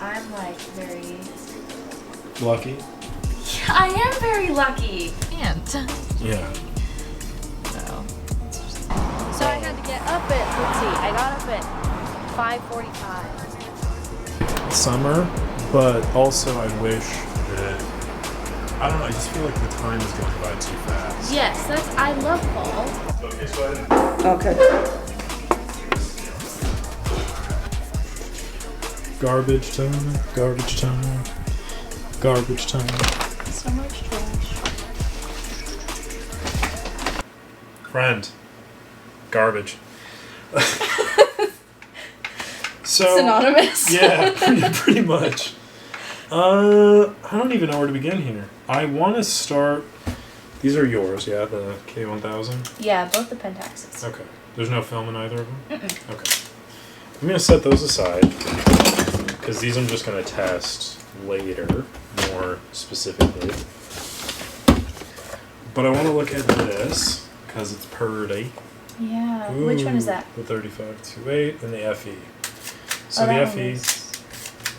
I'm like very lucky. I am very lucky. And Yeah. So I had to get up at, let's see, I got up at 5:45. Summer, but also I wish that I don't know. I just feel like the time is going by too fast. Yes, I love fall. Okay, so Okay. garbage time, garbage time, garbage time. So much trash. Friend, garbage. So Synonymous. yeah, pretty much. I don't even know where to begin here. I want to start. These are yours, yeah, the K1000. Yeah, both the Pentaxes. Okay. There's no film in either of them. Mm-mm. Okay. I'm gonna set those aside because these I'm just gonna test later, more specifically. But I want to look at this because it's pretty. Yeah. Which one is that? The 3528 and the FE. So Oh, the that one FE, is-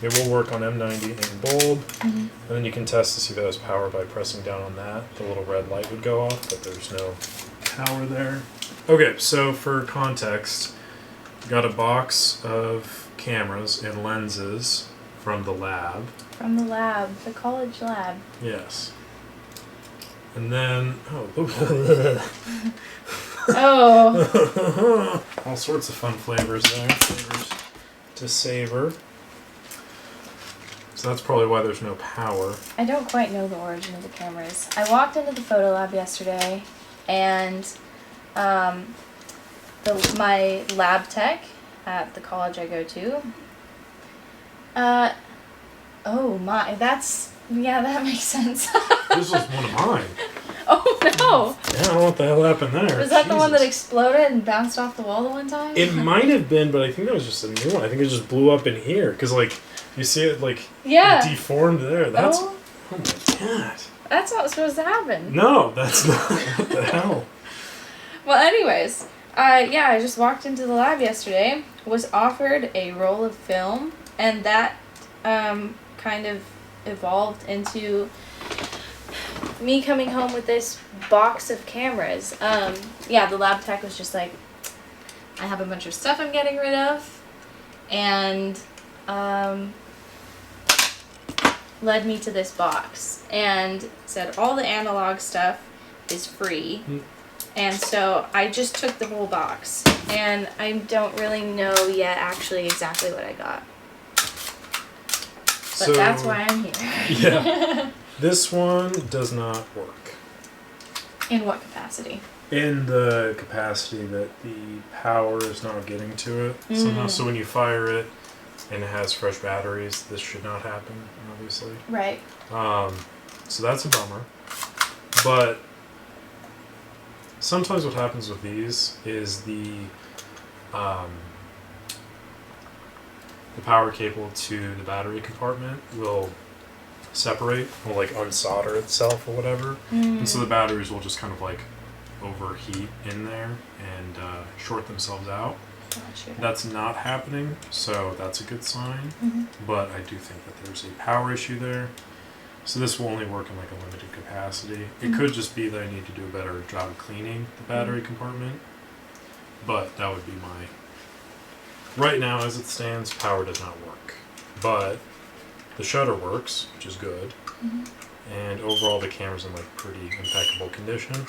it will work on M90 in bold, Mhm. and then you can test to see if it has power by pressing down on that. The little red light would go off, but there's no power there. Okay, so for context, got a box of cameras and lenses from the lab. From the lab, the college lab. Yes. And then, Oh. all sorts of fun flavors there. Flavors to savor. So that's probably why there's no power. I don't quite know the origin of the cameras. I walked into the photo lab yesterday, and my lab tech at the college I go to. Oh my, that makes sense. This was one of mine. Oh no! Yeah, I don't know what the hell happened there. Was that the one that Jesus. exploded and bounced off the wall the one time? It might have been, but I think that was just a new one. I think it just blew up in here. Because, like, you see it, like, Yeah. deformed there. That's... Oh, Oh my god. that's not supposed to happen. No, that's not. What the hell? Well, anyways, I just walked into the lab yesterday, was offered a roll of film, and that kind of evolved into me coming home with this box of cameras. The lab tech was just like, I have a bunch of stuff I'm getting rid of, and led me to this box and said all the analog stuff is free. And so I just took the whole box, and I don't really know yet actually exactly what I got. But that's why I'm here. Yeah. This one does not work. In what capacity? In the capacity that the power is not getting to it somehow. So when you fire it and it has fresh batteries, this should not happen, obviously. Right. So that's a bummer. But sometimes what happens with these is the power cable to the battery compartment will separate, will like unsolder itself or whatever, and so the batteries will just kind of like overheat in there and short themselves out. Gotcha. That's not happening, so that's a good sign. But I do think that there's a power issue there. So this will only work in like a limited capacity. It could just be that I need to do a better job of cleaning the battery compartment. But that would be my... Right now, as it stands, power does not work. But the shutter works, which is good. And overall, the camera's in like pretty impeccable condition.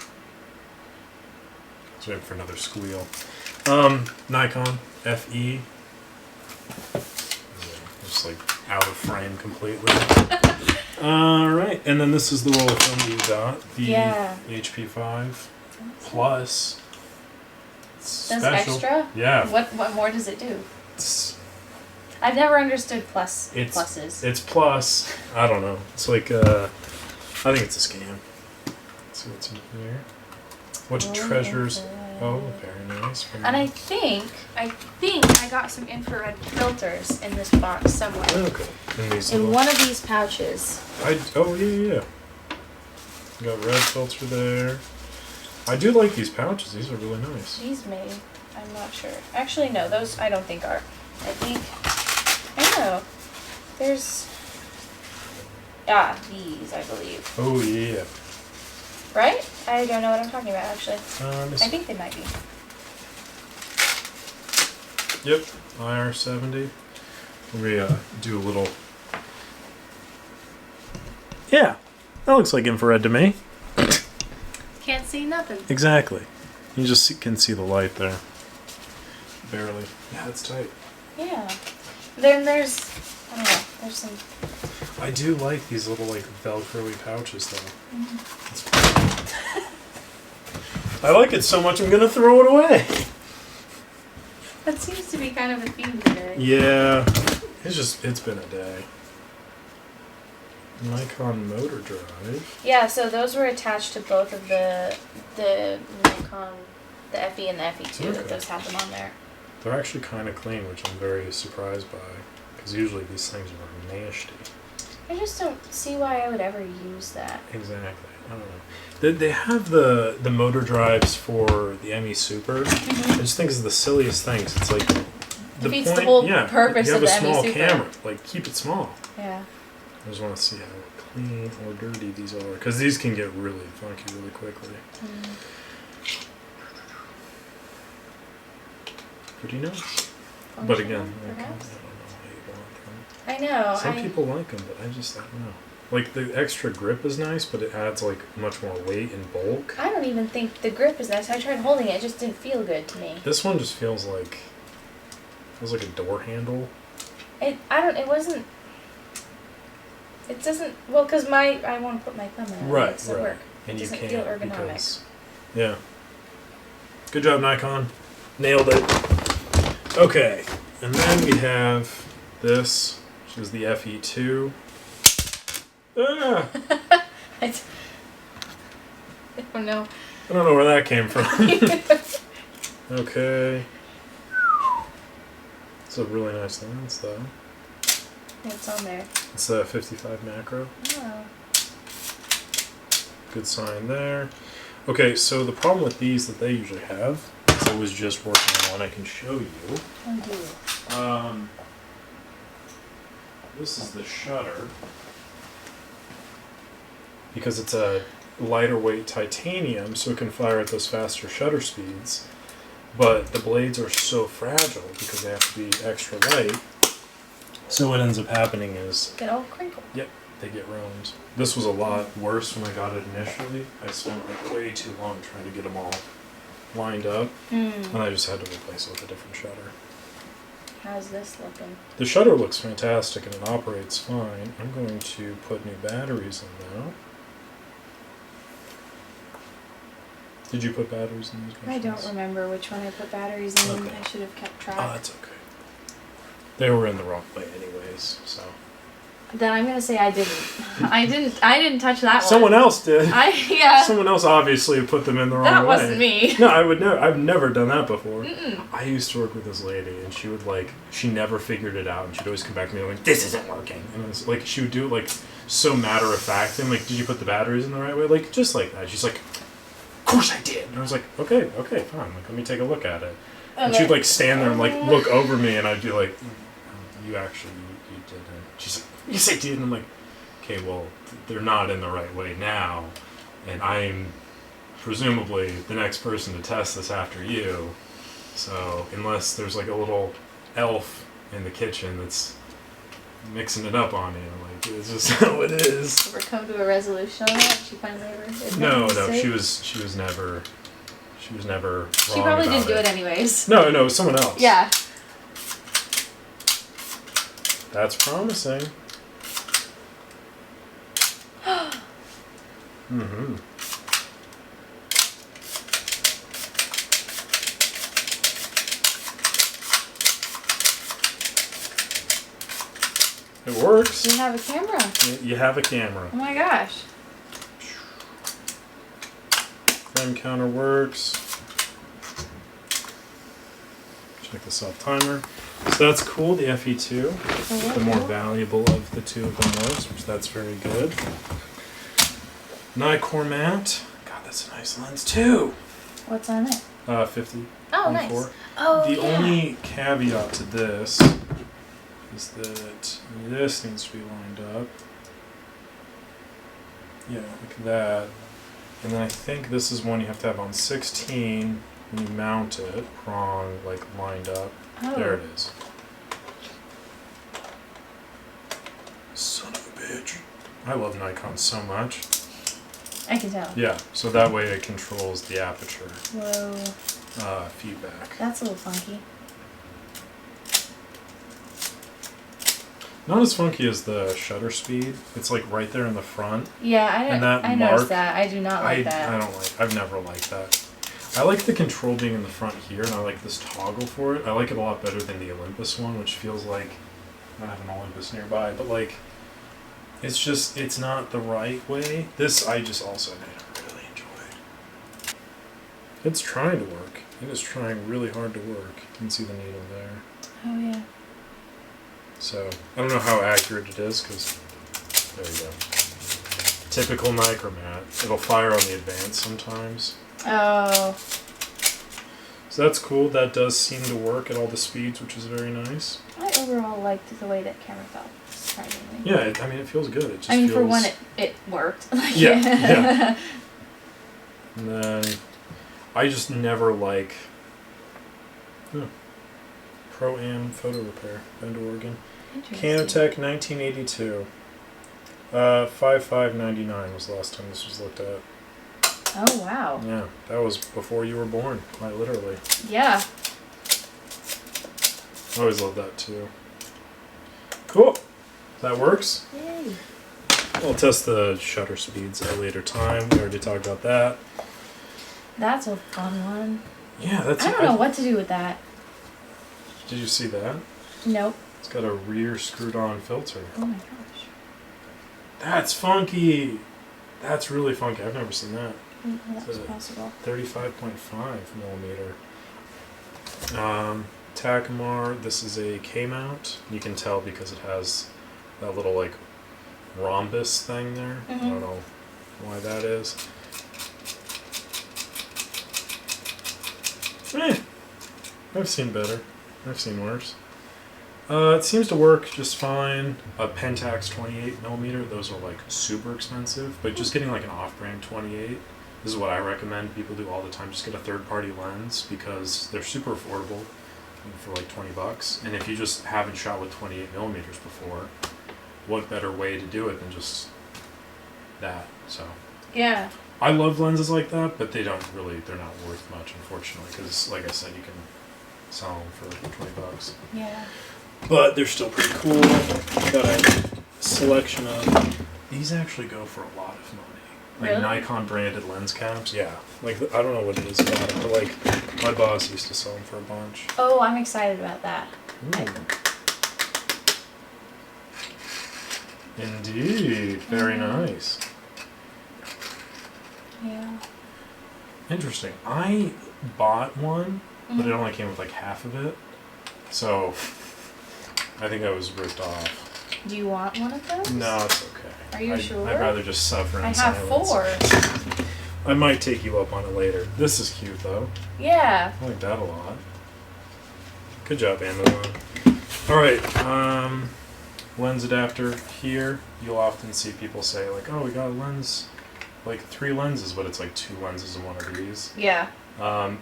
Let's wait for another squeal. Nikon FE. Just like out of frame completely. Alright, and then this is the roll of film you got. The HP5 Plus. It's Does special. extra? Yeah. What more does it do? It's I've never understood pluses. It's plus. I don't know. It's like I think it's a scam. Let's see what's in here. What treasures? Oh, very nice. Very And I nice. think I got some infrared filters in this box somewhere. Okay. And these In little- one of these pouches. yeah. Got red filter there. I do like these pouches. These are really nice. These may. I'm not sure. Actually, no. Those I don't think are. I think. I don't know. There's these, I believe. Oh yeah. Right? I don't know what I'm talking about actually. I I think they might be. Yep, IR70. We do a little. Yeah, that looks like infrared to me. Can't see nothing. Exactly. You just can see the light there. Barely. Yeah, it's tight. Yeah. Then there's, I don't know, there's some. I do like these little like Velcro-y pouches though. I like it so much I'm gonna throw it away. That seems to be kind of a theme today. Yeah, it's been a day. Nikon motor drive. Yeah, so those were attached to both of the Nikon, the FE and the FE2. Okay. Those have them on there. They're actually kind of clean, which I'm very surprised by, because usually these things are nasty. I just don't see why I would ever use that. Exactly. I don't know. They have the motor drives for the ME Super. I just think it's the silliest things. It's like Defeats the whole purpose you have of a the ME small Super. camera. Like, keep it small. Yeah. I just want to see how clean or dirty these are, because these can get really funky really quickly. Pretty nice. But again, like, I don't Perhaps? know how you want them. I know. Some people like them, but I don't know. Like, the extra grip is nice, but it adds like much more weight and bulk. I don't even think the grip is nice. I tried holding it; it just didn't feel good to me. This one just feels like a door handle. It wasn't. It doesn't. Well, because I want to put my thumb in it. Right, It doesn't right. work. And It you doesn't can't feel ergonomic. because yeah. Good job, Nikon. Nailed it. Okay, and then we have this, which is the FE2. Ah, I don't know. I don't know where that came from. Okay. It's a really nice lens, though. What's on there? It's a 55 macro. Oh. Good sign there. Okay, so the problem with these that they usually have is I was just working on one I can show you. Oh, This is the shutter. Because it's a lighter weight titanium, so it can fire at those faster shutter speeds. But the blades are so fragile because they have to be extra light. So what ends up happening is get all crinkled. Yep, they get ruined. This was a lot worse when I got it initially. I spent like way too long trying to get them all lined up, and I just had to replace it with a different shutter. How's this looking? The shutter looks fantastic and it operates fine. I'm going to put new batteries in now. Did you put batteries in these I machines? don't remember which one I put batteries in. Okay. I should have kept track. Oh, that's okay. They were in the wrong way anyways, so. Then I'm gonna say I didn't. I didn't touch that one. Someone else did. Yeah. Someone else obviously put them in the wrong way. That wasn't me. No, I've never done that before. Mm-mm. I used to work with this lady, and she would she never figured it out, and she'd always come back to me like, "This isn't working." And it's like she would do it like so matter of fact, and like, "Did you put the batteries in the right way?" Like just like that. She's like, "Of course I did." And I was like, "Okay, fine. Like, let me take a look at it." And she'd like stand there and like look over me, and I'd be like, "You actually you didn't." She's like, "Yes, I did." And I'm like, "Okay, well, they're not in the right way now, and I'm presumably the next person to test this after you. So unless there's like a little elf in the kitchen that's mixing it up on you, like it's just how it is." Ever come to a resolution on that? She finally ever admitted No, mistake? she was never wrong. She probably about didn't do it anyways. No, it was someone else. Yeah. That's promising. Mm-hmm. It works. You have a camera. You have a camera. Oh my gosh. Frame counter works. Check the self timer. So that's cool, the FE2. The more valuable of the two of them works, which that's very good. Nikkor mat. God, that's a nice lens too. What's on it? 50. Oh, 1.4. nice. Oh, The yeah. only caveat to this is that this needs to be lined up. Yeah, like that. And then I think this is one you have to have on 16 when you mount it, prong, like lined up. Oh. There it is. Son of a bitch. I love Nikon so much. I can tell. Yeah, so that way it controls the aperture Whoa. feedback. That's a little funky. Not as funky as the shutter speed. It's like right there in the front. Yeah, And that I mark, noticed that. I do not like that. I don't like. I've never liked that. I like the control being in the front here, and I like this toggle for it. I like it a lot better than the Olympus one, which feels like I don't have an Olympus nearby, but like it's not the right way. This I just also really enjoyed. It's trying to work. It is trying really hard to work. You can see the needle there. Oh yeah. So I don't know how accurate it is because there you go. Typical Micromat. It'll fire on the advance sometimes. Oh. So that's cool. That does seem to work at all the speeds, which is very nice. I overall liked the way that camera felt, surprisingly. Yeah, it feels good. It just I mean, feels... for one, it worked. Yeah, yeah. And then I just never like Pro-Am Photo Repair, Bend, Oregon. Canotech 1982. 5599 was the last time this was looked at. Oh wow. Yeah, that was before you were born, quite literally. Yeah. I always loved that too. Cool. That works. Yay. We'll test the shutter speeds at a later time. We already talked about that. That's a fun one. Yeah, that's. I don't know what to do with that. Did you see that? Nope. It's got a rear screwed-on filter. Oh my gosh. That's funky. That's really funky. I've never seen that. That was possible. 35.5 millimeter. Takumar. This is a K-mount. You can tell because it has that little like rhombus thing there. I don't know why that is. I've seen better. I've seen worse. It seems to work just fine. A Pentax 28mm, those are like super expensive, but just getting like an off-brand 28, this is what I recommend people do all the time. Just get a third-party lens because they're super affordable for like $20. And if you just haven't shot with 28mm before, what better way to do it than just that? So Yeah. I love lenses like that, but they're not worth much, unfortunately, because like I said, you can sell them for $20. Yeah. But they're still pretty cool. Got a selection of these. Actually go for a lot of money. Like Really? Nikon branded lens caps. Yeah. Like I don't know what it is about it, but like my boss used to sell them for a bunch. Oh, I'm excited about that. Indeed. Very nice. Yeah. Interesting. I bought one, but it only came with like half of it. So I think I was ripped off. Do you want one of those? No, it's okay. Are you sure? I'd rather just suffer in I silence. have 4. I might take you up on it later. This is cute though. Yeah. I like that a lot. Good job, Amazon. Alright, lens adapter here. You'll often see people say like, oh, we got a lens, like 3 lenses, but it's like 2 lenses in one of these. Yeah.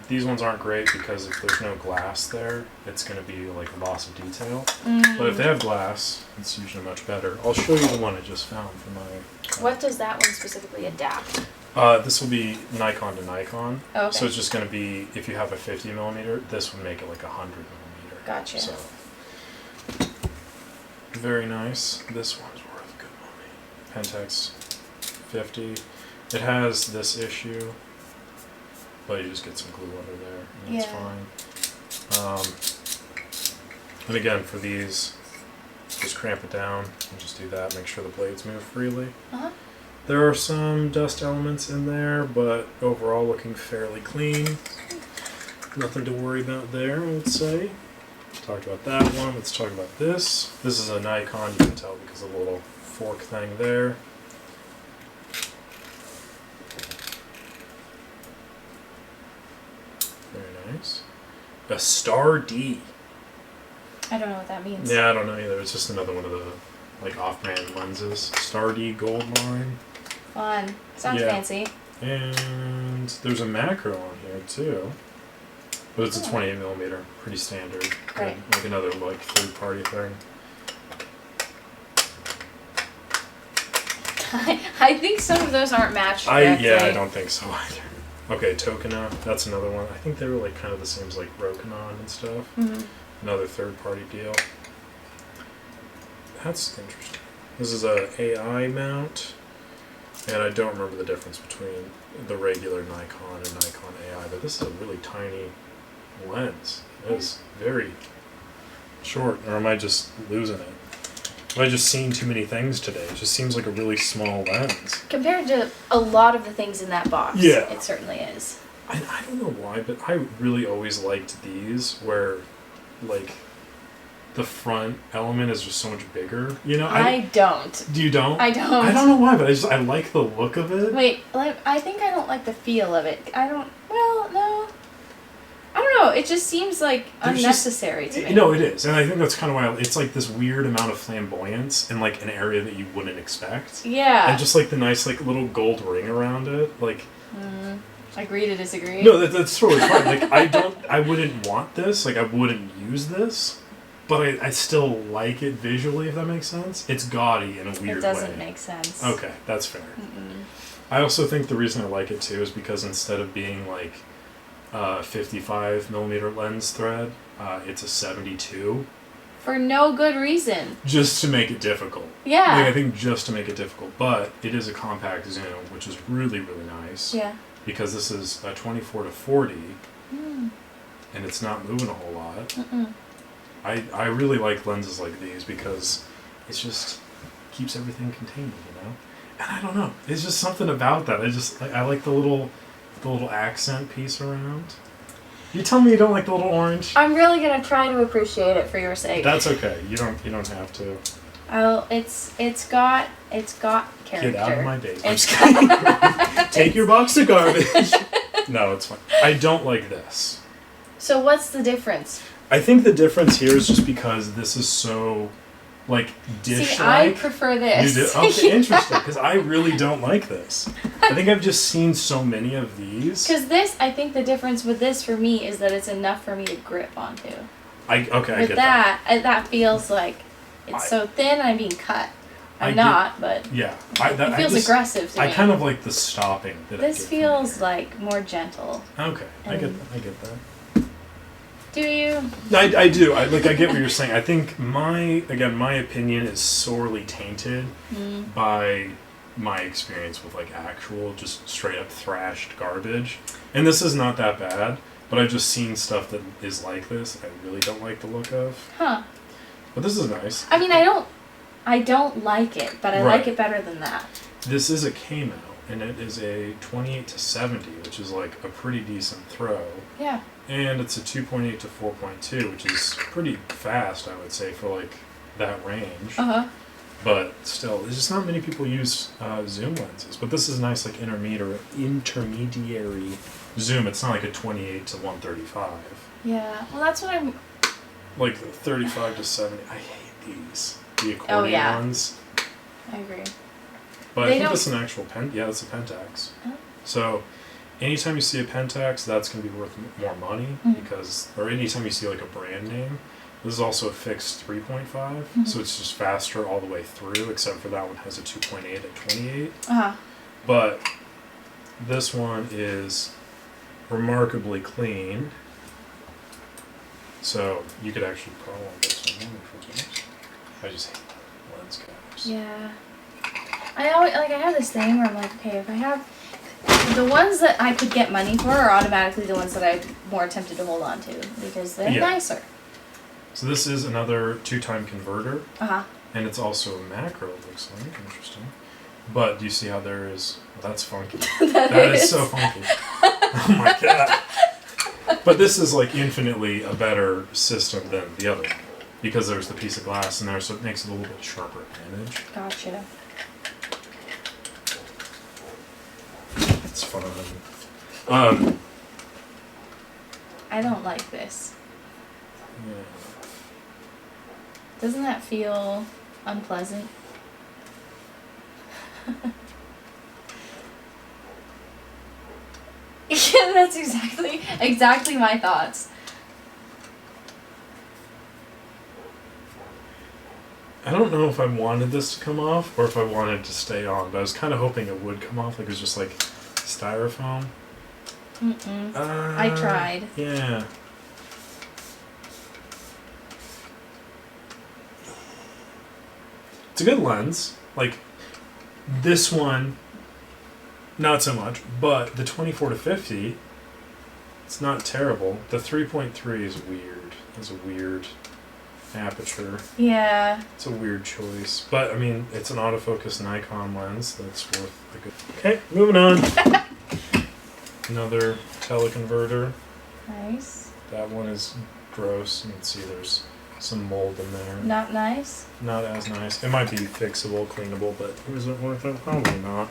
These ones aren't great because if there's no glass there, it's going to be like loss of detail. But if they have glass, it's usually much better. I'll show you the one I just found for my... What does that one specifically adapt? This will be Nikon to Nikon. Oh, okay. So it's just going to be, if you have a 50mm, this would make it like 100mm. Gotcha. So, very nice. This one's worth good money. Pentax 50. It has this issue, but you just get some glue under there, and it's fine. And again, for these, just cramp it down and just do that. Make sure the blades move freely. There are some dust elements in there, but overall looking fairly clean. Nothing to worry about there, I would say. Talked about that one. Let's talk about this. This is a Nikon. You can tell because of the little fork thing there. Very nice. A Star D. I don't know what that means. Yeah, I don't know either. It's just another one of the like off-brand lenses. Stardy Gold Line. Fun. Sounds Yeah. fancy. And there's a macro on here too. But it's a 28mm, pretty standard. Right. Like another like third-party thing. I think some of those aren't matched correctly. I don't think so either. Okay, Tokena, that's another one. I think they were like kind of the same as like Rokinon and stuff. Mhm. Another third-party deal. That's interesting. This is a AI mount, and I don't remember the difference between the regular Nikon and Nikon AI, but this is a really tiny lens. It is very short, or am I just losing it? Have I just seen too many things today? It just seems like a really small lens. Compared to a lot of the things in that box, Yeah. it certainly is. I don't know why, but I really always liked these where, like, the front element is just so much bigger. You know, I don't. Do you don't? I don't. I don't know why, but I like the look of it. Wait, like I think I don't like the feel of it. I don't. Well, no. I don't know. It just seems like There's unnecessary to me. No, it is, and I think that's kind of why it's like this weird amount of flamboyance in like an area that you wouldn't expect. Yeah. And just like the nice like little gold ring around it, like. Agree to disagree. No, that's totally fine. Like I wouldn't want this. Like I wouldn't use this, but I still like it visually. If that makes sense. It's gaudy in a weird way. It doesn't make sense. Okay, that's fair. I also think the reason I like it too is because instead of being like 55mm lens thread, it's a 72. For no good reason. Just to make it difficult. Yeah. Like, I think just to make it difficult, but it is a compact zoom, which is really, really nice. Yeah. Because this is a 24 to 40, and it's not moving a whole lot. I really like lenses like these because it's just keeps everything contained, you know. And I don't know, it's just something about that. I like the little accent piece around. You tell me you don't like the little orange. I'm really gonna try to appreciate it for your sake. That's okay. You don't have to. Oh, it's got character. Get out of my base. I'm just kidding. Take your box of garbage. No, it's fine. I don't like this. So what's the difference? I think the difference here is just because this is so, like, dish-like. See, I prefer this. You do? Okay, interesting. Because I really don't like this. I think I've just seen so many of these. Because this, I think the difference with this for me is that it's enough for me to grip onto. I get That feels like it's so thin I'm being cut. I'm not, but yeah, it feels aggressive to me. I kind of like the stopping that this feels like more gentle. Okay, I get that. Do you? I do. I get what you're saying. I think my opinion is sorely tainted by my experience with like actual just straight up thrashed garbage. And this is not that bad, but I've just seen stuff that is like this I really don't like the look of. Huh. But this is nice. I mean, I don't like it, but I like it better than that. This is a K-mount, and it is a 28 to 70, which is like a pretty decent throw. Yeah. And it's a 2.8 to 4.2, which is pretty fast, I would say, for like that range. But still, there's just not many people use zoom lenses. But this is nice, like intermediary zoom. It's not like a 28 to 135. Yeah. Well, that's what I'm. Like 35 to 70. I hate these. The accordion ones. I agree. But I think that's an actual pen. Yeah, that's a Pentax. Oh. So, anytime you see a Pentax, that's going to be worth more money or anytime you see like a brand name. This is also a fixed 3.5, so it's just faster all the way through, except for that one has a 2.8 at 28. But this one is remarkably clean. So you could actually prolong this one. I just hate the lens caps. Yeah. I have this thing where I'm like, okay, if I have the ones that I could get money for are automatically the ones that I'm more tempted to hold on to because they're nicer. So this is another 2-time converter. And it's also a macro, it looks like. Interesting. But do you see how there is... Well, that's funky. that is so funky. Oh my god. But this is like infinitely a better system than the other one. Because there's the piece of glass in there, so it makes it a little bit sharper image. Gotcha. It's fun. I don't like this. Yeah. Doesn't that feel unpleasant? Yeah, that's exactly my thoughts. I don't know if I wanted this to come off or if I wanted it to stay on, but I was kind of hoping it would come off, like it was just like styrofoam. Mm-mm. I tried. Yeah. It's a good lens. Like, this one, not so much, but the 24-50, it's not terrible. The 3.3 is weird. It's a weird aperture. Yeah. It's a weird choice. But, I mean, it's an autofocus Nikon lens that's worth a good... Okay, moving on. Another teleconverter. Nice. That one is gross. You can see there's some mold in there. Not nice? Not as nice. It might be fixable, cleanable, but is it worth it? Probably not.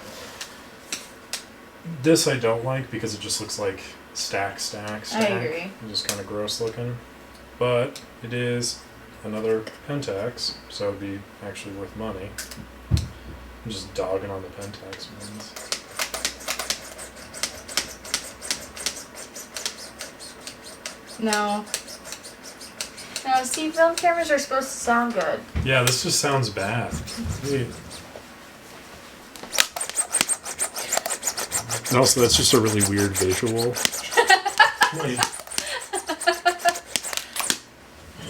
This I don't like because it just looks like stack. I agree. It's just kind of gross looking. But it is another Pentax, so it'd be actually worth money. I'm just dogging on the Pentax ones. No. No, see, film cameras are supposed to sound good. Yeah, this just sounds bad. Wait. And also, that's just a really weird visual. Wait.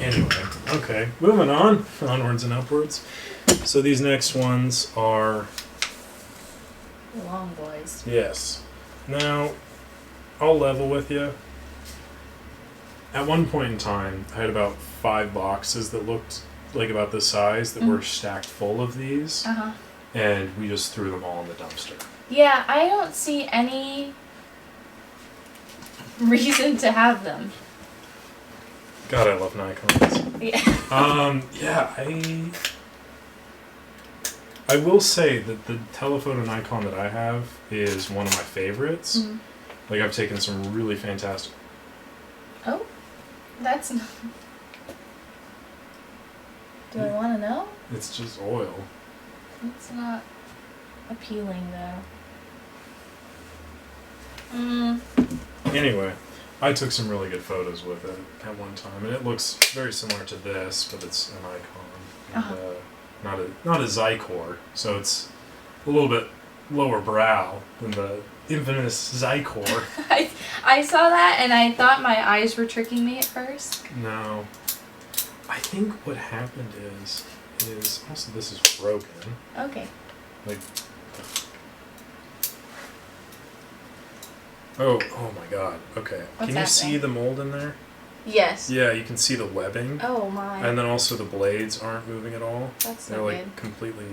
Anyway, okay. Moving on. Onwards and upwards. So these next ones are... Long boys. Yes. Now, I'll level with you. At one point in time, I had about 5 boxes that looked like about this size that were stacked full of these. Uh-huh. And we just threw them all in the dumpster. Yeah, I don't see any reason to have them. God, I love Nikons. Yeah. Yeah, I will say that the telephoto Nikon that I have is one of my favorites. Mm-hmm. Like, I've taken some really fantastic... Oh, that's not... Do I want to know? It's just oil. It's not appealing, though. Anyway, I took some really good photos with it at one time, and it looks very similar to this, but it's an Nikon, and, not a Zycor, so it's a little bit lower brow than the infamous Zycor. I saw that and I thought my eyes were tricking me at first. No, I think what happened is also this is broken. Okay. Like, oh my God. Okay. What's Can you see happening? the mold in there? Yes. Yeah, you can see the webbing. Oh my. And then also the blades aren't moving at all. That's They're so like good. completely...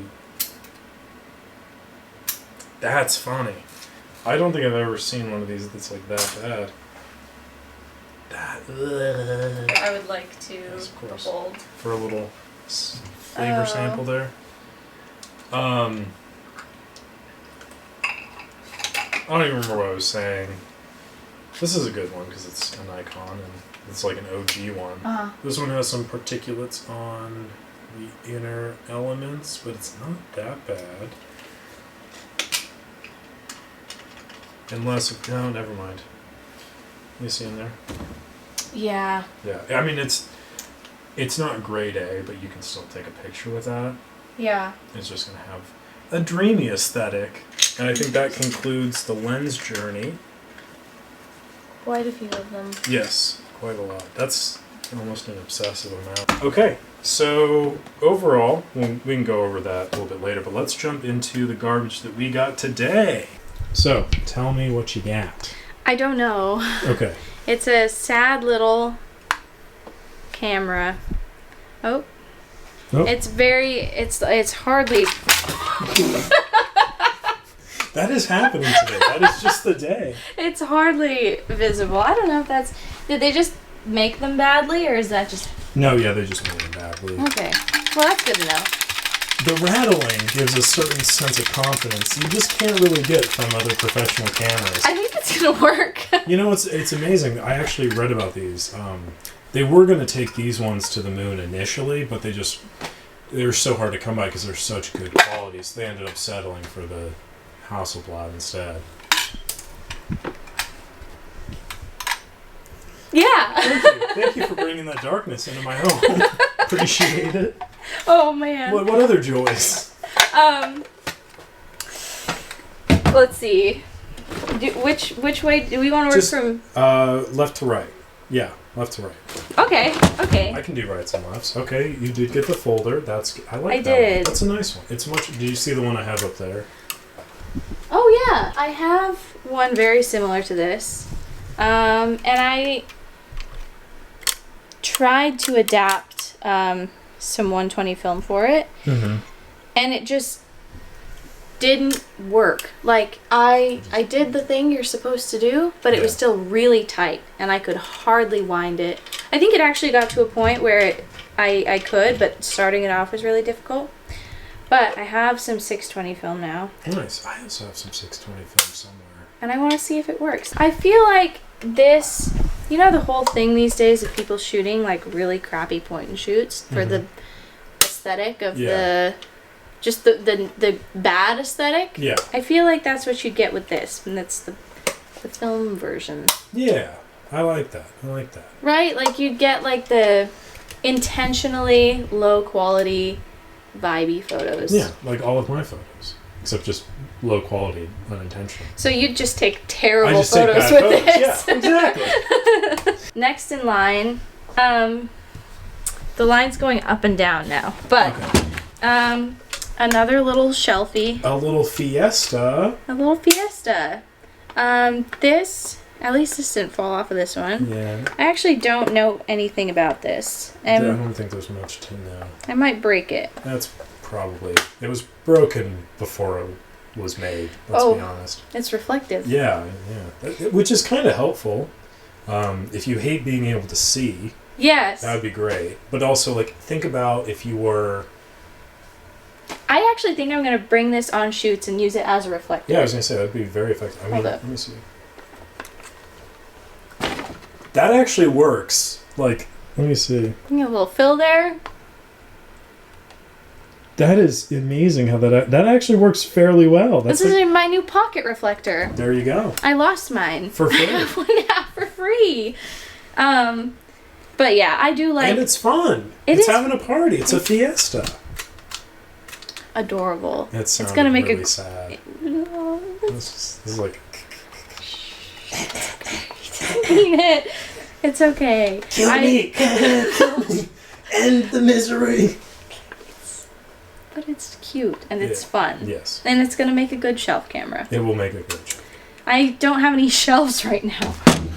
That's funny. I don't think I've ever seen one of these that's like that bad. I would like to Yes, of course. behold. For a little flavor sample there. I don't even remember what I was saying. This is a good one because it's a Nikon and it's like an OG one. Uh-huh. This one has some particulates on the inner elements, but it's not that bad. Unless, no, never mind. You see in there? Yeah. Yeah, I mean it's not grade A, but you can still take a picture with that. Yeah. It's just gonna have a dreamy aesthetic, and I think that concludes the lens journey. Quite a few of them. Yes, quite a lot. That's almost an obsessive amount. Okay, so overall, we can go over that a little bit later, but let's jump into the garbage that we got today. So, tell me what you got. I don't know. Okay. It's a sad little camera. Oh. Nope. It's hardly... That is happening today. That is just the day. It's hardly visible. I don't know if that's... Did they just make them badly, or is that just... No, yeah, they just made it badly. Okay. Well, that's good to know. The rattling gives a certain sense of confidence you just can't really get from other professional cameras. I think it's gonna work. You know, it's amazing. I actually read about these. They were going to take these ones to the moon initially, but they were so hard to come by because they're such good quality, so they ended up settling for the Hasselblad instead. Yeah. Thank you for bringing that darkness into my home. Appreciate it. Oh man. What other joys? Let's see. Which way do we want to work from? Left to right. Yeah, left to right. Okay. I can do rights and lefts. Okay, you did get the folder. I like I that did. one. That's a nice one. It's much. Do you see the one I have up there? Oh yeah, I have one very similar to this, and I tried to adapt some 120 film for it, and it just didn't work. Like I did the thing you're supposed to do, but it was still really tight, and I could hardly wind it. I think it actually got to a point where I could, but starting it off was really difficult. But I have some 620 film now. Nice. I also have some 620 film somewhere. And I want to see if it works. I feel like this, you know, the whole thing these days of people shooting like really crappy point and shoots for the aesthetic of the bad aesthetic. Yeah. I feel like that's what you get with this, and that's the film version. Yeah, I like that. Right? Like you'd get like the intentionally low quality vibey photos. Yeah, like all of my photos, except just low quality, unintentional. So you'd just take terrible photos with this. Yeah, exactly. Next in line, the line's going up and down now, but another little shelfie. A little Fiesta. This, at least this didn't fall off of this one. Yeah. I actually don't know anything about this. I don't think there's much to know. I might break it. That's probably... It was broken before it was made, let's be honest. It's reflective. Yeah. Which is kind of helpful. If you hate being able to see... Yes. That would be great. But also, like, think about if you were... I actually think I'm going to bring this on shoots and use it as a reflector. Yeah, I was going to say, that would be very effective. I mean, Hold up. let me see. That actually works. Like, let me see. You have a little fill there. That is amazing how that actually works fairly well. This is my new pocket reflector. There you go. I lost mine. For free. I have one now for free. But yeah, I do like... And it's fun. It's having a party. It's a fiesta. Adorable. It's gonna make really sad. This is like... Eat it. It's okay. Kill me. Kill me. End the misery. But it's cute and it's fun. Yes. And it's going to make a good shelf camera. It will make a good shelf. I don't have any shelves right now.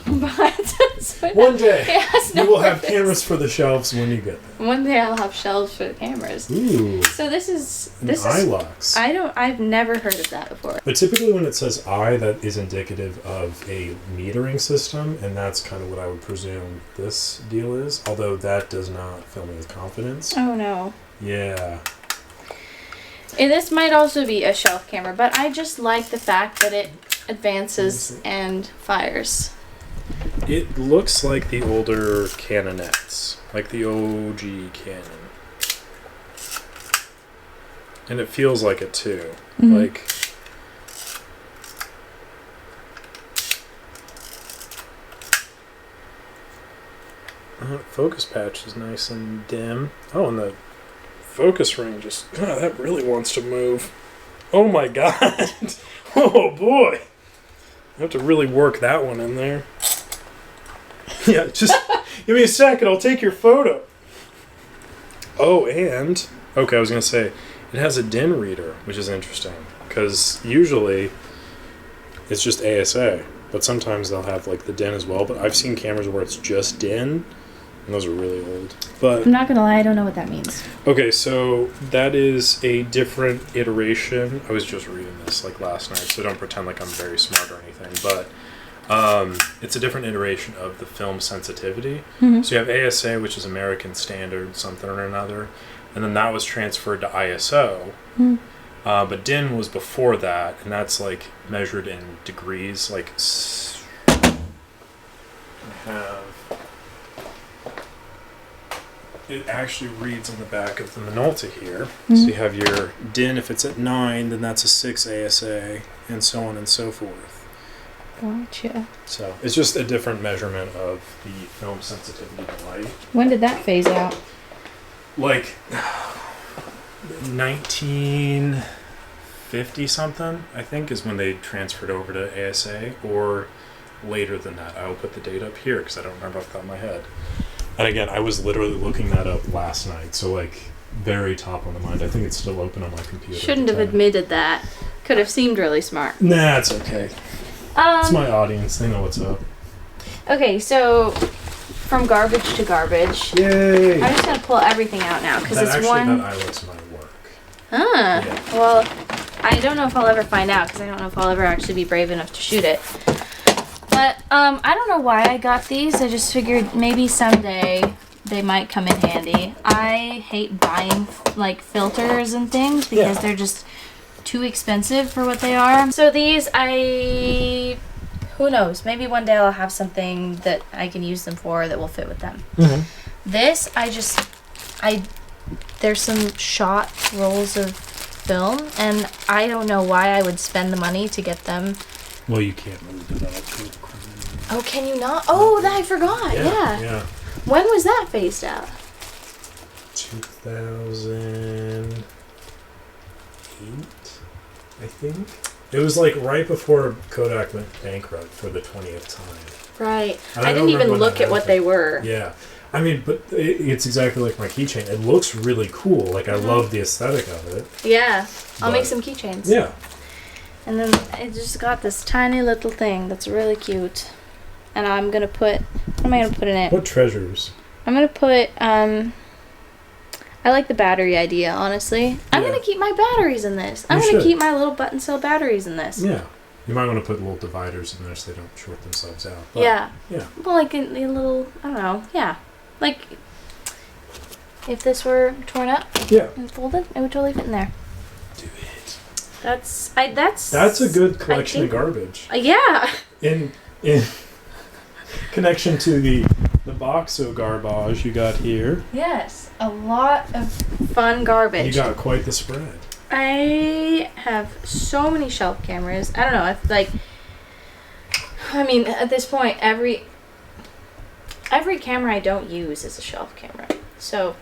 But one day you will have cameras for the shelves when you get them. One day I'll have shelves for the cameras. Ooh. So this is iLux. I've never heard of that before. But typically when it says I, that is indicative of a metering system, and that's kind of what I would presume this deal is, although that does not fill me with confidence. Oh no. Yeah. And this might also be a shelf camera, but I just like the fact that it advances and fires. It looks like the older Canonettes, like the OG Canon. And it feels like it too. Mm-hmm. Like... focus patch is nice and dim. Oh, and the focus ring just... that really wants to move. Oh my god! Oh boy! I have to really work that one in there. Yeah, just give me a second, I'll take your photo. Oh, and... Okay, I was going to say, it has a DIN reader, which is interesting. Because usually, it's just ASA. But sometimes they'll have, like, the DIN as well. But I've seen cameras where it's just DIN, and those are really old. But I'm not going to lie, I don't know what that means. Okay, so that is a different iteration. I was just reading this, like, last night, so don't pretend like I'm very smart or anything. But... it's a different iteration of the film sensitivity. Mm-hmm. So you have ASA, which is American Standard something or another, and then that was transferred to ISO. Mm-hmm. But DIN was before that, and that's like measured in degrees. Like I have it actually reads on the back of the Minolta here. So you have your DIN. If it's at 9, then that's a 6 ASA, and so on and so forth. Gotcha. So it's just a different measurement of the film sensitivity to light. When did that phase out? Like 1950 something, I think, is when they transferred over to ASA, or later than that. I will put the date up here because I don't remember off the top of my head. And again, I was literally looking that up last night, so like very top of the mind. I think it's still open on my computer. Shouldn't have admitted that. Could have seemed really smart. Nah, it's okay. It's my audience. They know what's up. Okay, so from garbage to garbage. Yay! I'm just gonna pull everything out now because it's actually, one. that iLooks might work. Ah, Yeah. well, I don't know if I'll ever find out because I don't know if I'll ever actually be brave enough to shoot it. But I don't know why I got these. I just figured maybe someday they might come in handy. I hate buying like filters and things because they're just too expensive for what they are. So these, who knows? Maybe one day I'll have something that I can use them for that will fit with them. Mm-hmm. This, there's some shot rolls of film, and I don't know why I would spend the money to get them. Well, you can't really develop. Oh, can you not? Oh, I forgot. Yeah. When was that phased out? 2008, I think. It was like right before Kodak went bankrupt for the 20th time. Right. And I didn't even look at what they were. Yeah. I mean, but it's exactly like my keychain. It looks really cool. Like, I love the aesthetic of it. Yeah. I'll make some keychains. Yeah. And then it just got this tiny little thing that's really cute. And I'm going to put... What am I going to put in it? What treasures? I'm going to put... I like the battery idea, honestly. I'm going to keep my batteries in this. I'm going to keep my little button cell batteries in this. Yeah. You might want to put little dividers in there so they don't short themselves out. But, yeah. Yeah. Well, like a little... I don't know. Yeah. Like, if this were torn up and folded, it would totally fit in there. Do it. That's a good collection of garbage. Yeah. In connection to the Boxo garbage you got here. Yes, a lot of fun garbage. You got quite the spread. I have so many shelf cameras. I don't know. I mean, at this point, every camera I don't use is a shelf camera. So,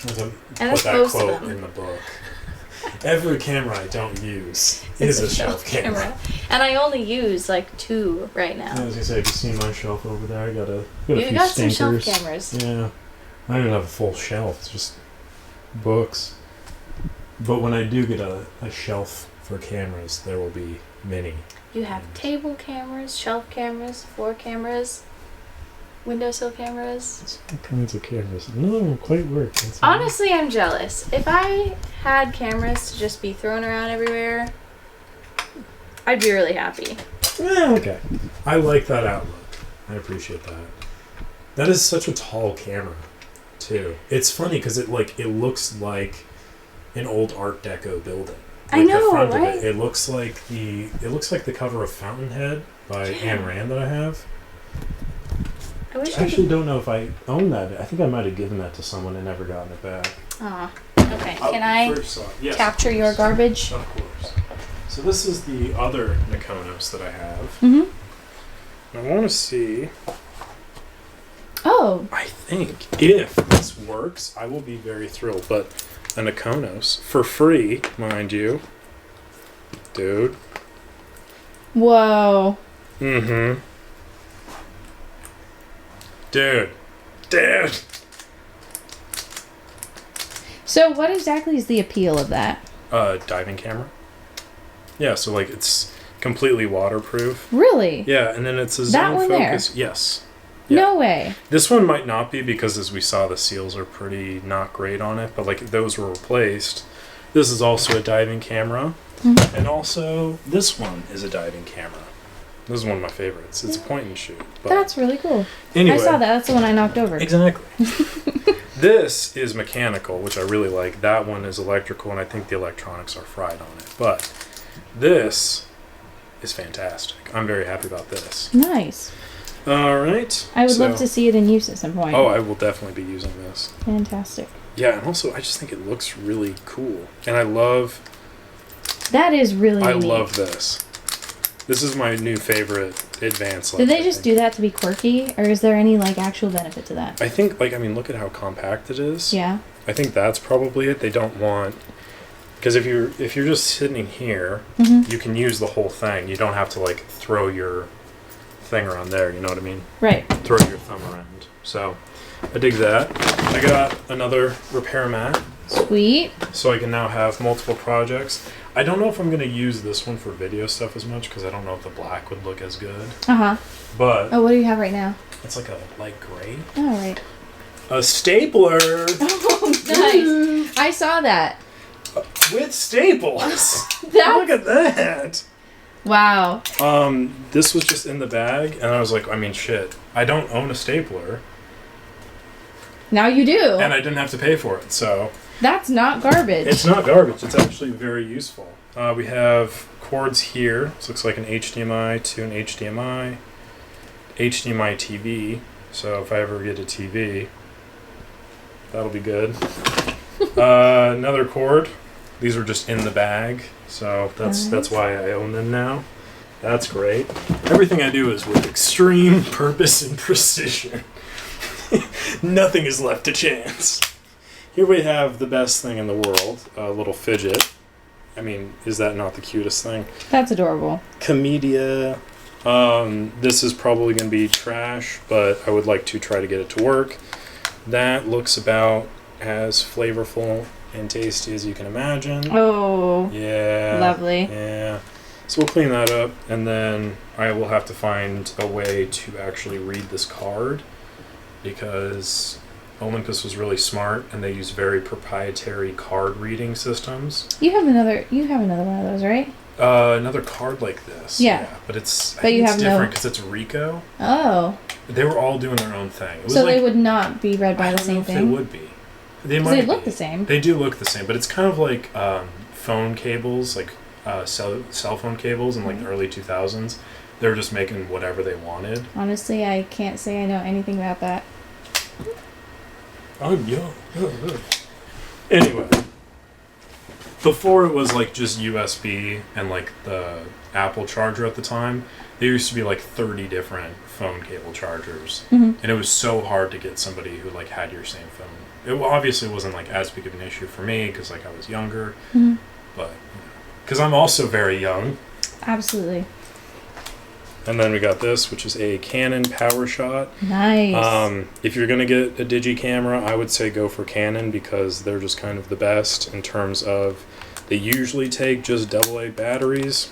and that's put that most quote of them in the book. Every camera I don't use is a shelf camera. And I only use like 2 right now. I was gonna say, have you seen my shelf over there? I got a few got some stinkers. shelf cameras. Yeah. I don't even have a full shelf. It's just books. But when I do get a shelf for cameras, there will be many. You have table cameras, shelf cameras, floor cameras, windowsill cameras. All kinds of cameras. None of them quite work. Honestly, I'm jealous. If I had cameras to just be thrown around everywhere, I'd be really happy. Okay. I like that outlook. I appreciate that. That is such a tall camera, too. It's funny because it looks like an old Art Deco building. I know, the front right? Of it looks like the cover of Fountainhead by Ayn Rand that I have. I actually don't know if I own that. I think I might have given that to someone and never gotten it back. Aw. Okay. Can I capture your garbage? Of course. So this is the other Nikonos that I have. Mm-hmm. I want to see. Oh. I think if this works, I will be very thrilled. But a Nikonos for free, mind you, dude. Whoa. Mm-hmm. Dude. So what exactly is the appeal of that? Diving camera. Yeah, so it's completely waterproof. Really? Yeah, and then it's a that zone one focus. There? Yes. Yeah. No way. This one might not be because, as we saw, the seals are pretty not great on it, but those were replaced. This is also a diving camera, and also this one is a diving camera. This is one of my favorites. It's a point and shoot. But that's really cool. anyway, I saw that. That's the one I knocked over. Exactly. This is mechanical, which I really like. That one is electrical, and I think the electronics are fried on it. But this is fantastic. I'm very happy about this. Nice. All right. I would love to see it in use at some point. Oh, I will definitely be using this. Fantastic. Yeah, and also I just think it looks really cool, and I love. That is really. I neat. love this. This is my new favorite advanced light. Did they just do that to be quirky, or is there any like actual benefit to that? I think, look at how compact it is. Yeah. I think that's probably it. They don't want, because if you're just sitting here, Mm-hmm. you can use the whole thing. You don't have to like throw your thing around there. You know what I mean? Right. Throw your thumb around. So, I dig that. I got another repair mat, Sweet. so I can now have multiple projects. I don't know if I'm gonna use this one for video stuff as much because I don't know if the black would look as good. Uh huh. But Oh, what do you have right now? it's like a light gray. All right. A stapler Oh, nice. I saw that. with staples. That. Look at that. Wow. This was just in the bag, and I was like, I mean, shit. I don't own a stapler, Now you do. and I didn't have to pay for it, so That's not garbage. it's not garbage. It's actually very useful. We have cords here. This looks like an HDMI to an HDMI, HDMI TV. So if I ever get a TV, that'll be good. Another cord. These were just in the bag, so that's why I own them now. That's great. Everything I do is with extreme purpose and precision. Nothing is left to chance. Here we have the best thing in the world, a little fidget. I mean, is that not the cutest thing? That's adorable. Comedia. This is probably going to be trash, but I would like to try to get it to work. That looks about as flavorful and tasty as you can imagine. Oh. Yeah. Lovely. Yeah. So we'll clean that up, and then I will have to find a way to actually read this card, because Olympus was really smart, and they use very proprietary card reading systems. You have another one of those, right? Another card like this. Yeah. But it's But you it's have no- different because it's Ricoh. Oh. They were all doing their own thing. It was So like, they would not be read by I the don't know same if thing? they would be. They 'Cause might they look be. the same. They do look the same, but it's kind of like phone cables, like cell phone cables in like the early 2000s. They were just making whatever they wanted. Honestly, I can't say I know anything about that. I'm young. Anyway, before it was like just USB and like the Apple charger at the time, there used to be like 30 different phone cable chargers, Mhm. and it was so hard to get somebody who like had your same phone. It obviously wasn't like as big of an issue for me because like I was younger, Mhm. but because I'm also very young. Absolutely. And then we got this, which is a Canon PowerShot. Nice. If you're gonna get a digi camera, I would say go for Canon because they're just kind of the best in terms of they usually take just AA batteries.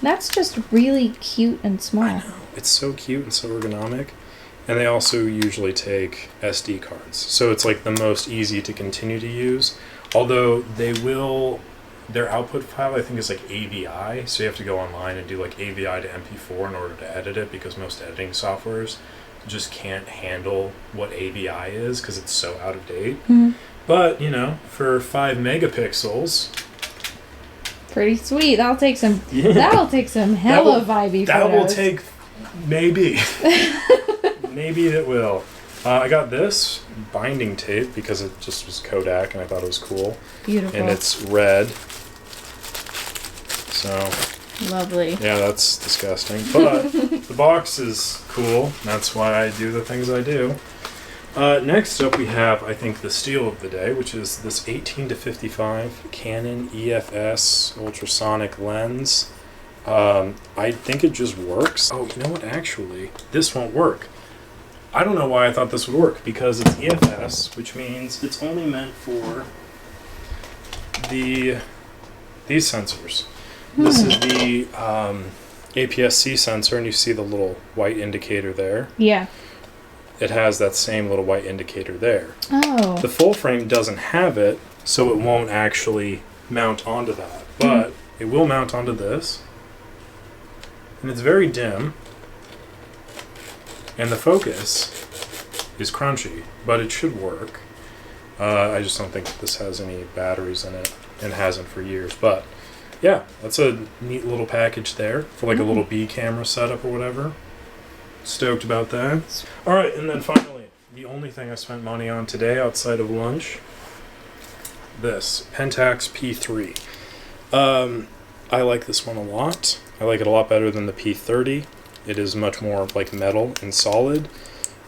That's just really cute and small. I know, it's so cute and so ergonomic, and they also usually take SD cards, so it's like the most easy to continue to use. Although their output file I think is like AVI, so you have to go online and do like AVI to MP4 in order to edit it because most editing softwares just can't handle what AVI is because it's so out of date. Mhm. But for 5 megapixels, Pretty sweet. That'll take some. Yeah. That'll take some hella vibey that photos. will take maybe maybe it will. I got this binding tape because it just was Kodak and I thought it was cool, Beautiful. and it's red. So Lovely. yeah, that's disgusting. But the box is cool. That's why I do the things I do. Next up, we have, I think, the steal of the day, which is this 18 to 55 Canon EFS ultrasonic lens. I think it just works. Oh, you know what? Actually, this won't work. I don't know why I thought this would work, because it's EFS, which means it's only meant for these sensors. This is the APS-C sensor, and you see the little white indicator there. Yeah. It has that same little white indicator there. Oh. The full frame doesn't have it, so it won't actually mount onto that. But it will mount onto this. And it's very dim. And the focus is crunchy, but it should work. I just don't think this has any batteries in it, and hasn't for years. But yeah, that's a neat little package there for like a little B camera setup or whatever. stoked about that. All right, and then finally, the only thing I spent money on today outside of lunch, this Pentax P3. I like this one a lot. I like it a lot better than the P30. It is much more like metal and solid,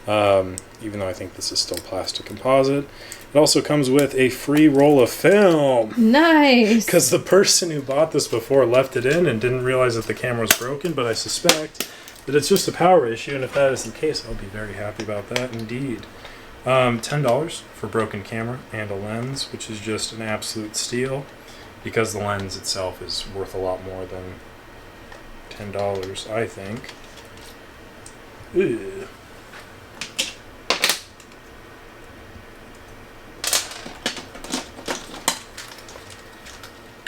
even though I think this is still plastic composite. It also comes with a free roll of film. Nice. Because the person who bought this before left it in and didn't realize that the camera was broken, but I suspect that it's just a power issue, and if that is the case, I'll be very happy about that indeed. $10 for broken camera and a lens, which is just an absolute steal, because the lens itself is worth a lot more than $10, I think. Ew.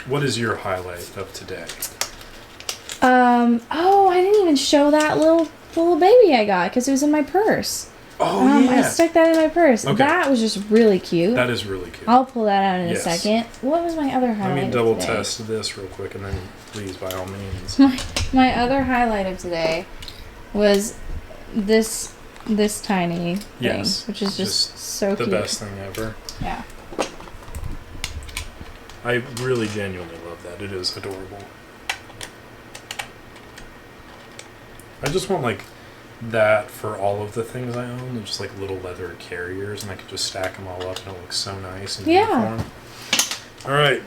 What is your highlight of today? Oh, I didn't even show that little baby I got because it was in my purse. Oh, yeah. I stuck that in my purse. Okay. That was just really cute. That is really cute. I'll pull that out in Yes. a second. What was my other highlight? Let me double of today? test this real quick, and then please, by all means. My other highlight of today was this tiny thing, Yes, which is just so the cute. best thing ever. Yeah. I really genuinely love that. It is adorable. I just want like that for all of the things I own. They're just like little leather carriers, and I could just stack them all up, and it looks so nice and Yeah. uniform. All right.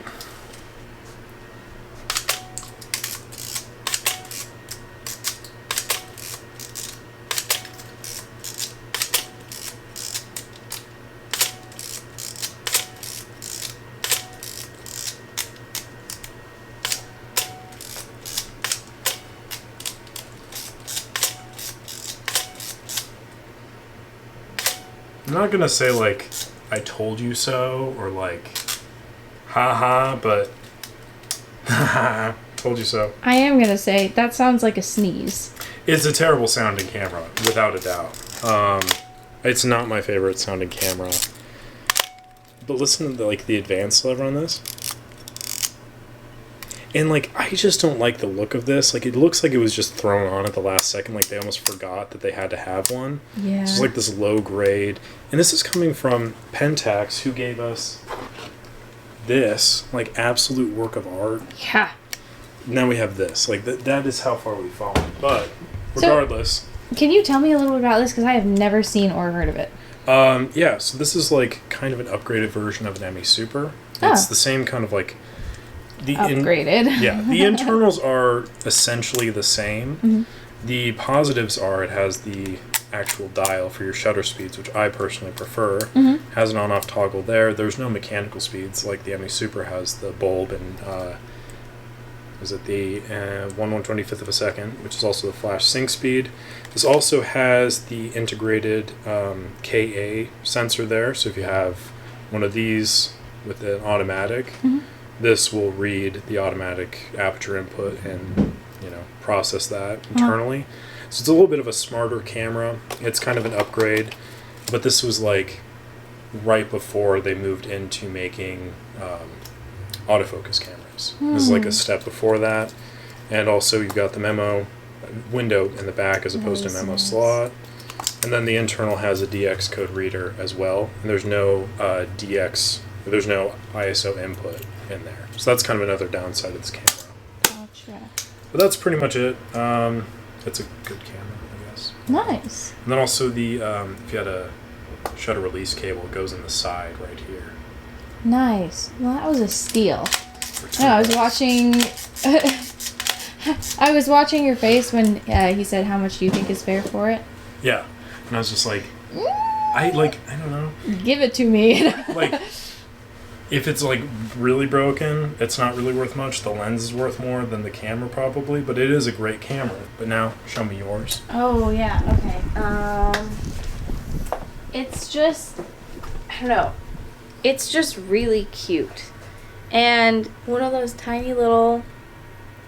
I'm not gonna say like I told you so or like haha, but told you so. I am gonna say that sounds like a sneeze. It's a terrible sounding camera, without a doubt. It's not my favorite sounding camera. But listen to the advanced lever on this. And I just don't like the look of this. It looks like it was just thrown on at the last second. They almost forgot that they had to have one. Yeah. It's just this low grade. And this is coming from Pentax, who gave us this, absolute work of art. Yeah. Now we have this. That is how far we've fallen. But regardless. Can you tell me a little about this? Because I have never seen or heard of it. Yeah, so this is kind of an upgraded version of an ME Super. Oh. It's the same kind of upgraded. Yeah, the internals are essentially the same. Mm-hmm. The positives are it has the actual dial for your shutter speeds, which I personally prefer. Mm-hmm. Has an on-off toggle there. There's no mechanical speeds like the ME Super has the bulb and is it the 1/125th of a second, which is also the flash sync speed. This also has the integrated KA sensor there, so if you have one of these with an automatic, Mm-hmm. this will read the automatic aperture input and process that internally. So it's a little bit of a smarter camera. It's kind of an upgrade, but this was right before they moved into making autofocus cameras. This is a step before that. And also you've got the memo window in the back as opposed to memo slot. And then the internal has a DX code reader as well. And there's no there's no ISO input in there. So that's kind of another downside of this camera. Gotcha. But that's pretty much it. It's a good camera, I guess. Nice. And then also the if you had a shutter release cable, it goes in the side right here. Nice. Well, that was a steal. For No, I was $2. watching. I was watching your face when he said, "How much do you think is fair for it?" Yeah, and I was just I don't know. Give it to me. If it's really broken, it's not really worth much. The lens is worth more than the camera probably, but it is a great camera. But now, show me yours. Oh yeah. Okay. It's just, I don't know. It's just really cute, and one of those tiny little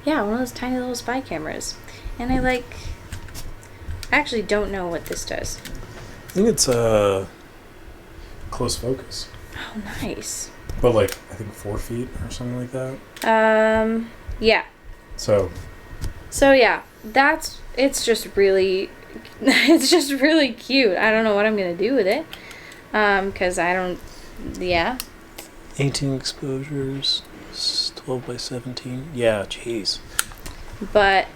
spy cameras, and I actually don't know what this does. I think it's close focus. Oh, nice. But I think 4 feet or something like that. Yeah. So So yeah, it's just really it's just really cute. I don't know what I'm gonna do with it, because I don't. Yeah. 18 exposures, 12 by 17. Yeah, jeez. But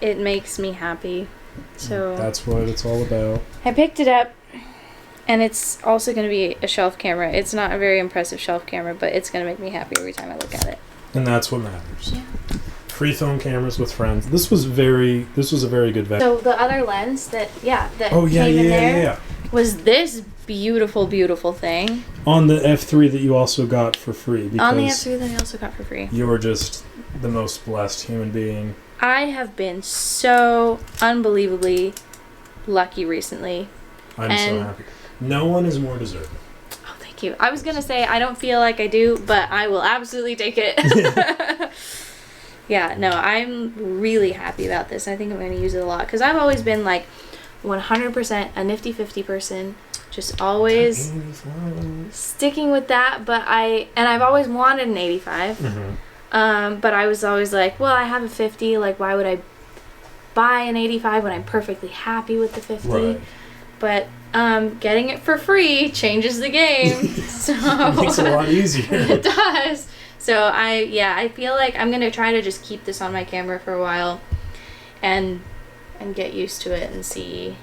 it makes me happy. So That's what it's all about. I picked it up, and it's also going to be a shelf camera. It's not a very impressive shelf camera, but it's going to make me happy every time I look at it. And that's what matters. Yeah. Free film cameras with friends. This was a very good value. So the other lens that Oh yeah, came in yeah, there yeah. was this beautiful, beautiful thing. On the F3 that you also got for free. Because On the F3 that I also got for free. you were just the most blessed human being. I have been so unbelievably lucky recently. I'm so And- happy. No one is more deserving. Oh, thank you. I was going to say I don't feel like I do, but I will absolutely take it. Yeah, no, I'm really happy about this. I think I'm going to use it a lot because I've always been like 100% a nifty 50 person, just always sticking with that. But I've always wanted an 85. Mm-hmm. But I was always like, well, I have a 50. Like, why would I buy an 85 when I'm perfectly happy with the 50? Right. But getting it for free changes the game. So It makes it a lot easier. it does. So I feel like I'm gonna try to just keep this on my camera for a while, and get used to it and see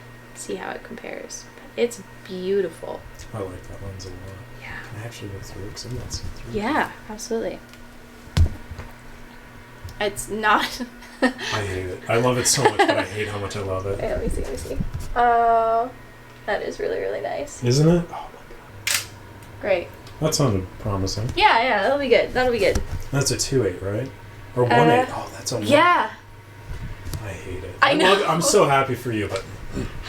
how it compares. But it's beautiful. I like that lens a lot. Yeah. Can I actually look through it? 'Cause I'm not seeing through it. Yeah, absolutely. It's not. I hate it. I love it so much, but I hate how much I love it. Wait, let me see. Oh, that is really, really nice. Isn't it? Oh my god. Great. That sounded promising. Yeah, that'll be good. That's a 2.8, right? Or 1.8. Oh, that's a 1. Yeah. I hate it. I know. I'm so happy for you, but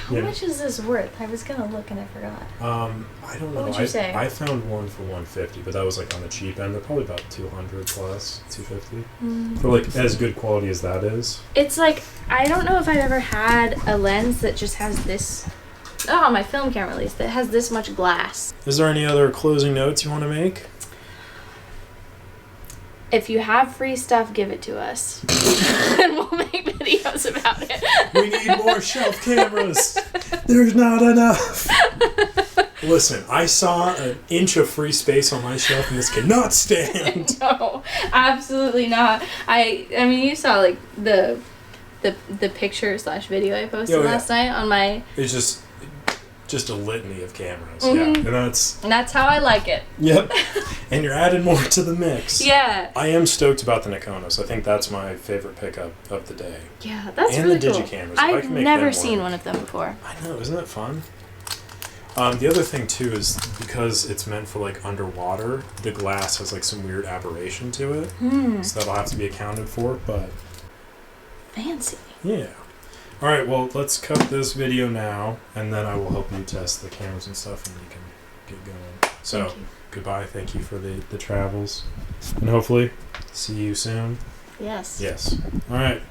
How Yeah. much is this worth? I was gonna look and I forgot. I don't know. What would you say? I found one for 150, but that was like on the cheap end. They're probably about 200 plus, 250. For like as good quality as that is. It's like, I don't know if I've ever had a lens that just has this. Oh, my film camera at least. That has this much glass. Is there any other closing notes you want to make? If you have free stuff, give it to us. And we'll make videos about it. We need more shelf cameras. There's not enough. Listen, I saw an inch of free space on my shelf and this cannot stand. No, absolutely not. I mean, you saw like the picture / video I posted last night on my. It's just a litany of cameras. Mhm. Yeah, and that's how I like it. Yep. And you're adding more to the mix. Yeah. I am stoked about the Nikonos. I think that's my favorite pickup of the day. Yeah, that's and really the cool. Digicameras. If I I've can make never them seen work. one of them before. I know, isn't that fun? The other thing too is because it's meant for like underwater, the glass has like some weird aberration to it, so that'll have to be accounted for. But Fancy. yeah. All right, well, let's cut this video now, and then I will help you test the cameras and stuff, and we can get going. So, Thank you. goodbye. Thank you for the travels, and hopefully see you soon. Yes. Yes. All right.